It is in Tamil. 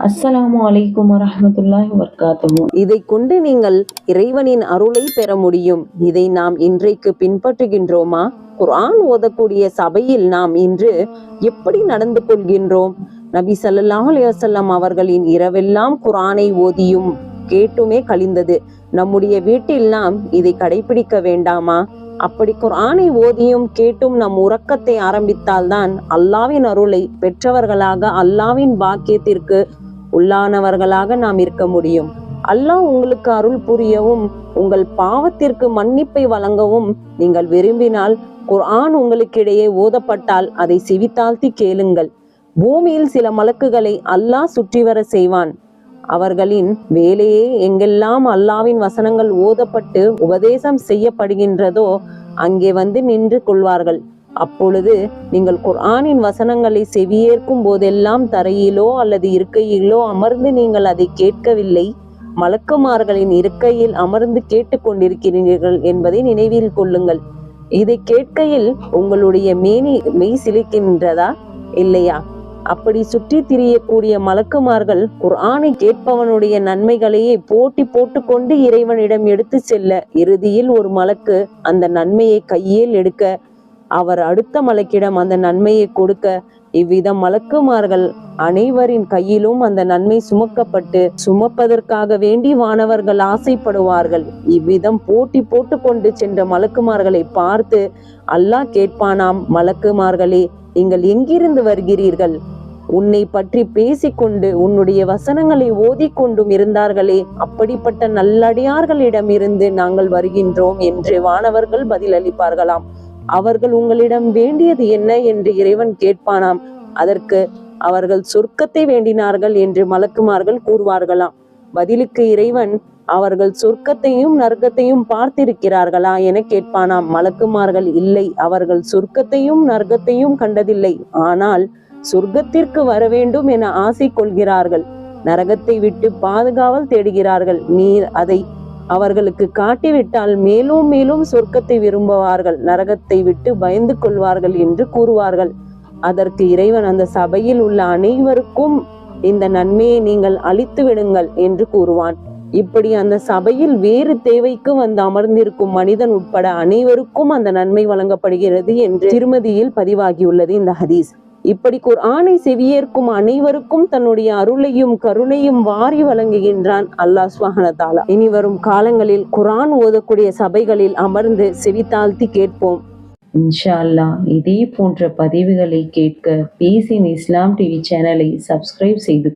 அஸ்ஸலாமு அலைக்கும் வரஹ்மத்துல்லாஹி வபரகாத்துஹு. இதை கொண்டு நீங்கள் இறைவனின் அருளை பெற முடியும். இதை நாம் இன்றைக்கு பின்பற்றுகின்றோமா? குர்ஆன் ஓதக்கூடிய சபையில் நாம் இன்று எப்படி நடந்து கொள்கின்றோம்? நபி ஸல்லல்லாஹு அலைஹி வஸல்லம் அவர்களின் இரவெல்லாம் குர்ஆனை ஓதியும் கேட்டுமே கழிந்தது. நம்முடைய வீட்டில் நாம் இதை கடைபிடிக்க வேண்டாமா? அப்படி குர்ஆனை ஓதியும் கேட்டும் நம் உறக்கத்தை ஆரம்பித்தால்தான் அல்லாவின் அருளை பெற்றவர்களாக, அல்லாவின் பாக்கியத்திற்கு உள்ளானவர்களாக நாம் இருக்க முடியும். அல்லாஹ் உங்களுக்கு அருள் புரியவும் உங்கள் பாவத்திற்கு மன்னிப்பை வழங்கவும் நீங்கள் விரும்பினால் குர்ஆன் உங்களுக்கிடையே ஓதப்பட்டால் அதை செவித்தாழ்த்தி கேளுங்கள். பூமியில் சில மலக்குகளை அல்லாஹ் சுற்றி வர செய்வான். அவர்களின் வேலையே எங்கெல்லாம் அல்லாவின் வசனங்கள் ஓதப்பட்டு உபதேசம் செய்யப்படுகின்றதோ அங்கே வந்து நின்று கொள்வார்கள். அப்பொழுது நீங்கள் குர்ஆனின் வசனங்களை செவியேற்கும் போதெல்லாம் தரையிலோ அல்லது இருக்கையிலோ அமர்ந்து நீங்கள் அதை கேட்கவில்லை, மலக்குமார்களின் இருக்கையில் அமர்ந்து கேட்டு கொண்டிருக்கிறீர்கள் என்பதை நினைவில் கொள்ளுங்கள். இதை கேட்கையில் உங்களுடைய மெய் சிலிக்கின்றதா இல்லையா? அப்படி சுற்றி திரியக்கூடிய மலக்குமார்கள் குர்ஆனை கேட்பவனுடைய நன்மைகளையே போட்டி போட்டுக்கொண்டு இறைவனிடம் எடுத்து செல்ல, இறுதியில் ஒரு மலக்கு அந்த நன்மையை கையில் எடுக்க, அவர் அடுத்த மலக்கிடம் அந்த நன்மையை கொடுக்க, இவ்விதம் மலக்குமார்கள் அனைவரின் கையிலும் அந்த நன்மை சுமப்பதற்காக வேண்டி வானவர்கள் ஆசைப்படுவார்கள். இவ்விதம் போட்டி போட்டு கொண்டு சென்ற மலக்குமார்களை பார்த்து அல்லாஹ் கேட்பானாம், மலக்குமார்களே, நீங்கள் எங்கிருந்து வருகிறீர்கள்? உன்னை பற்றி பேசிக்கொண்டு உன்னுடைய வசனங்களை ஓதிக்கொண்டும் இருந்தார்களே, அப்படிப்பட்ட நல்லடியார்களிடமிருந்து நாங்கள் வருகின்றோம் என்று வானவர்கள் பதிலளிப்பார்களாம். அவர்கள் உங்களிடம் வேண்டியது என்ன என்று இறைவன் கேட்பானாம். அதற்கு அவர்கள் சொர்க்கத்தை வேண்டினார்கள் என்று மலக்குமார்கள் கூறுவார்களாம். பதிலுக்கு இறைவன், அவர்கள் சொர்க்கத்தையும் நரகத்தையும் பார்த்திருக்கிறார்களா என கேட்பானாம். மலக்குமார்கள், இல்லை, அவர்கள் சொர்க்கத்தையும் நரகத்தையும் கண்டதில்லை, ஆனால் சொர்க்கத்திற்கு வர வேண்டும் என ஆசை கொள்கிறார்கள். நரகத்தை விட்டு பாதுகாவல் தேடுகிறார்கள். நீர் அதை அவர்களுக்கு காட்டிவிட்டால் மேலும் மேலும் சொர்க்கத்தை விரும்புவார்கள், நரகத்தை விட்டு பயந்து கொள்வார்கள் என்று கூறுவார்கள். அதற்கு இறைவன், அந்த சபையில் உள்ள அனைவருக்கும் இந்த நன்மையை நீங்கள் அளித்து விடுங்கள் என்று கூறுவான். இப்படி அந்த சபையில் வேறு தேவைக்கு வந்து அமர்ந்திருக்கும் மனிதன் உட்பட அனைவருக்கும் அந்த நன்மை வழங்கப்படுகிறது என்று திருமதியில் பதிவாகியுள்ளது இந்த ஹதீஸ். இப்படி குர்ஆனை செவியேற்கும் அனைவருக்கும் தன்னுடைய அருளையும் கருணையும் வாரி வழங்குகின்றான் அல்லாஹ் சுப்ஹானஹு வ தஆலா. இனி வரும் காலங்களில் குர்ஆன் ஓதக்கூடிய சபைகளில் அமர்ந்து செவித்தாழ்த்தி கேட்போம். இன்ஷா அல்லாஹ் இதே போன்ற பதிவுகளை கேட்க பீஸ் இன் இஸ்லாம் டிவி சேனலை சப்ஸ்கிரைப் செய்து